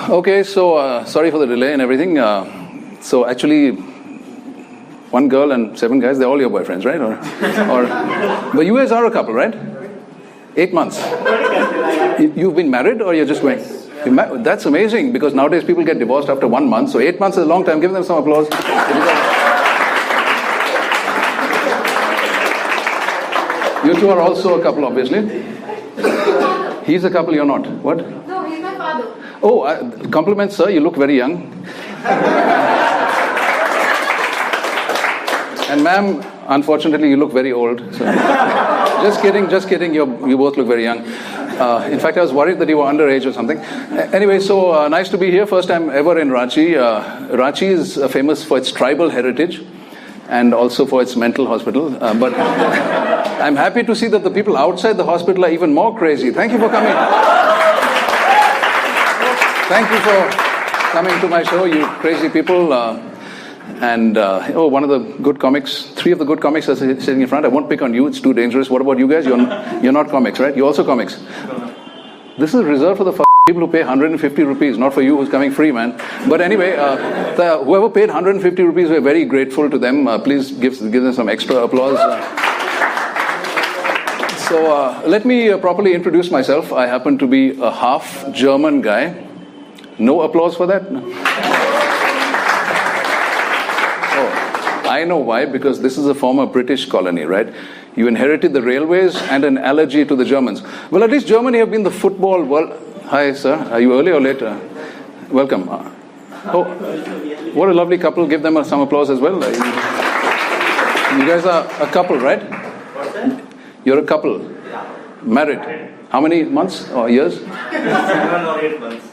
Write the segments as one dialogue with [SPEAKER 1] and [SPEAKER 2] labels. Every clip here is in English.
[SPEAKER 1] Okay, so sorry for the delay and everything. So actually, one girl and 7 guys, they're all your boyfriends, right? But you guys are a couple, right? 8 months. You've been married or you're just going? That's amazing, because nowadays people get divorced after 1 month. So 8 months is a long time. Give them some applause. You two are also a couple, obviously. He's a couple, you're not. What?
[SPEAKER 2] No, he's my father.
[SPEAKER 1] Oh, compliments, sir. You look very young. And ma'am, unfortunately, you look very old. So. Just kidding. You both look very young. In fact, I was worried that you were underage or something. Anyway, so nice to be here. First time ever in Ranchi. Ranchi is famous for its tribal heritage and also for its mental hospital. But I'm happy to see that the people outside the hospital are even more crazy. Thank you for coming. Thank you for coming to my show, you crazy people. One of the good comics, 3 of the good comics are sitting in front. I won't pick on you, it's too dangerous. What about you guys? You're not comics, right? You're also comics. This is reserved for the people who pay 150 rupees, not for you who's coming free, man. But anyway, whoever paid 150 rupees, we're very grateful to them. Please give them some extra applause. So let me properly introduce myself. I happen to be a half German guy. No applause for that? No. I know why, because this is a former British colony, right? You inherited the railways and an allergy to the Germans. Well, at least Germany have been the football world. Hi, sir. Are you early or late? Welcome. Oh, what a lovely couple. Give them some applause as well. You guys are a couple, right? You're a couple. Married. How many months or years?
[SPEAKER 3] 7 or 8 months.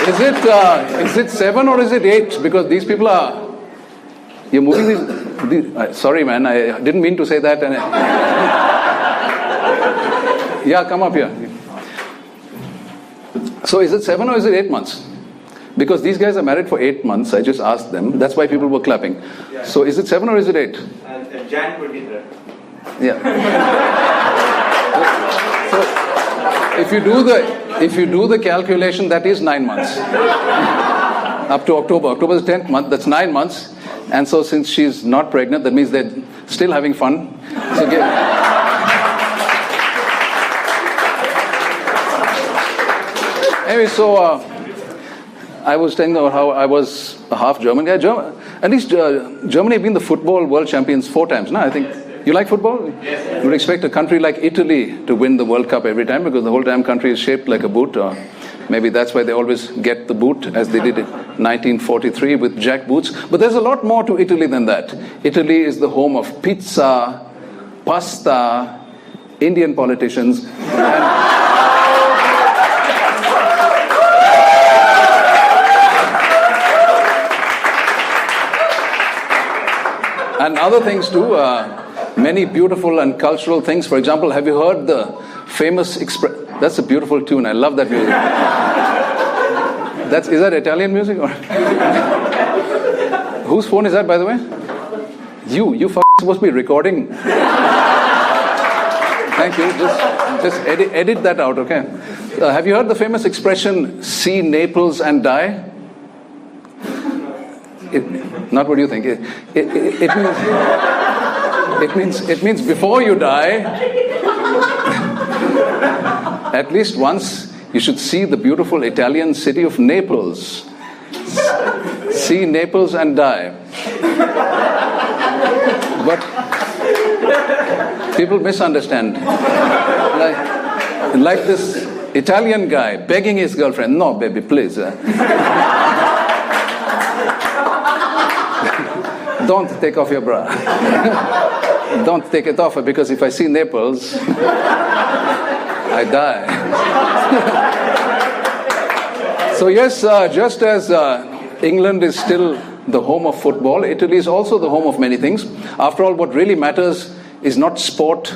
[SPEAKER 1] Is it 7 or is it 8? Because these people are... You're moving these... sorry, man. I didn't mean to say that. Yeah, come up here. So is it 7 or is it 8 months? Because these guys are married for 8 months. I just asked them. That's why people were clapping.
[SPEAKER 3] Yeah.
[SPEAKER 1] So is it 7 or is it 8?
[SPEAKER 3] Jan 23rd.
[SPEAKER 1] Yeah. So if you do the calculation, that is 9 months. Up to October. October is the 10th month. That's 9 months. And so since she's not pregnant, that means they're still having fun. So anyway, so I was telling about how I was a half German guy. At least Germany have been the football world champions 4 times. No, I think. You like football?
[SPEAKER 3] Yes.
[SPEAKER 1] You would expect a country like Italy to win the World Cup every time, because the whole damn country is shaped like a boot. Maybe that's why they always get the boot, as they did in 1943 with jack boots. But there's a lot more to Italy than that. Italy is the home of pizza, pasta, Indian politicians, and other things too. Many beautiful and cultural things. For example, have you heard the famous That's a beautiful tune. I love that music. Is that Italian music? Or whose phone is that, by the way? You supposed to be recording. Thank you. Just edit that out, okay? Have you heard the famous expression, see Naples and die? Not what you think. It means before you die, at least once you should see the beautiful Italian city of Naples. See Naples and die. But people misunderstand. Like this Italian guy begging his girlfriend, no, baby, please. Don't take off your bra. Don't take it off, because if I see Naples, I die. So yes, just as England is still the home of football, Italy is also the home of many things. After all, what really matters is not sport,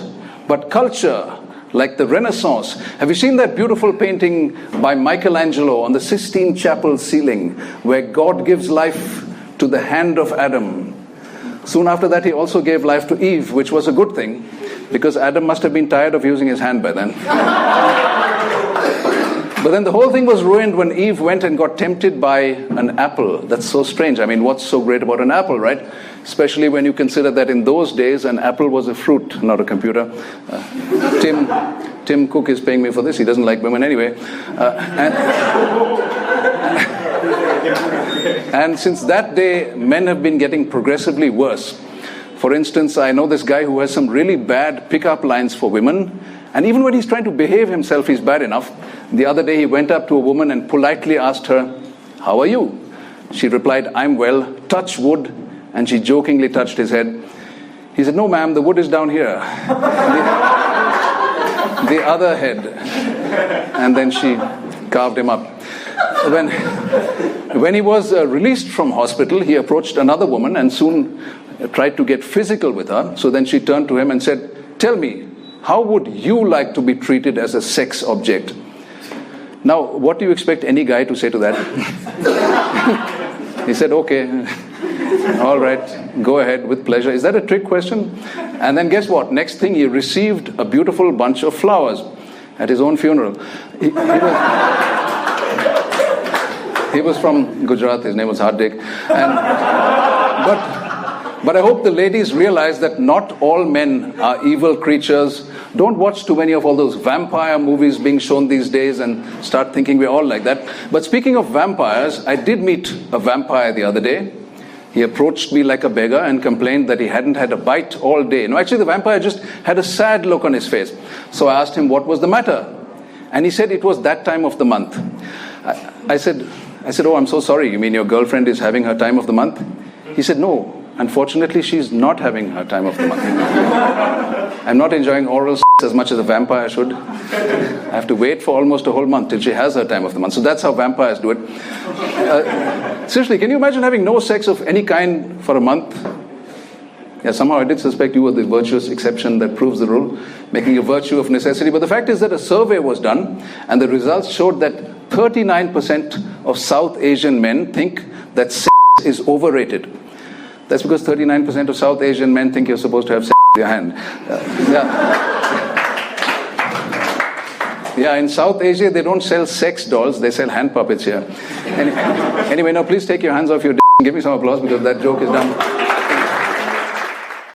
[SPEAKER 1] but culture, like the Renaissance. Have you seen that beautiful painting by Michelangelo on the Sistine Chapel ceiling, where God gives life to the hand of Adam? Soon after that, he also gave life to Eve, which was a good thing, because Adam must have been tired of using his hand by then. But then the whole thing was ruined when Eve went and got tempted by an apple. That's so strange. I mean, what's so great about an apple, right? Especially when you consider that in those days, an apple was a fruit, not a computer. Tim Cook is paying me for this. He doesn't like women anyway. And since that day, men have been getting progressively worse. For instance, I know this guy who has some really bad pickup lines for women. And even when he's trying to behave himself, he's bad enough. The other day, he went up to a woman and politely asked her, "How are you?" She replied, "I'm well, touch wood." And she jokingly touched his head. He said, "No, ma'am, the wood is down here." The other head. And then she carved him up. When he was released from hospital, he approached another woman and soon tried to get physical with her. So then she turned to him and said, "Tell me, how would you like to be treated as a sex object?" Now, what do you expect any guy to say to that? He said, "Okay, all right, go ahead, with pleasure." Is that a trick question? And then guess what? Next thing, he received a beautiful bunch of flowers at his own funeral. He was from Gujarat. His name was Hardik. But I hope the ladies realize that not all men are evil creatures. Don't watch too many of all those vampire movies being shown these days and start thinking we're all like that. But speaking of vampires, I did meet a vampire the other day. He approached me like a beggar and complained that he hadn't had a bite all day. No, actually the vampire just had a sad look on his face. So I asked him what was the matter. And he said it was that time of the month. I said, "Oh, I'm so sorry. You mean your girlfriend is having her time of the month?" He said, "No, unfortunately, she's not having her time of the month. I'm not enjoying oral sex as much as a vampire should. I have to wait for almost a whole month till she has her time of the month." So that's how vampires do it. Seriously, can you imagine having no sex of any kind for a month? Yeah, somehow I did suspect you were the virtuous exception that proves the rule, making a virtue of necessity. But the fact is that a survey was done, and the results showed that 39% of South Asian men think that sex is overrated. That's because 39% of South Asian men think you're supposed to have sex with your hand. Yeah, in South Asia, they don't sell sex dolls, they sell hand puppets here. Anyway, now please take your hands off your dick and give me some applause because that joke is done.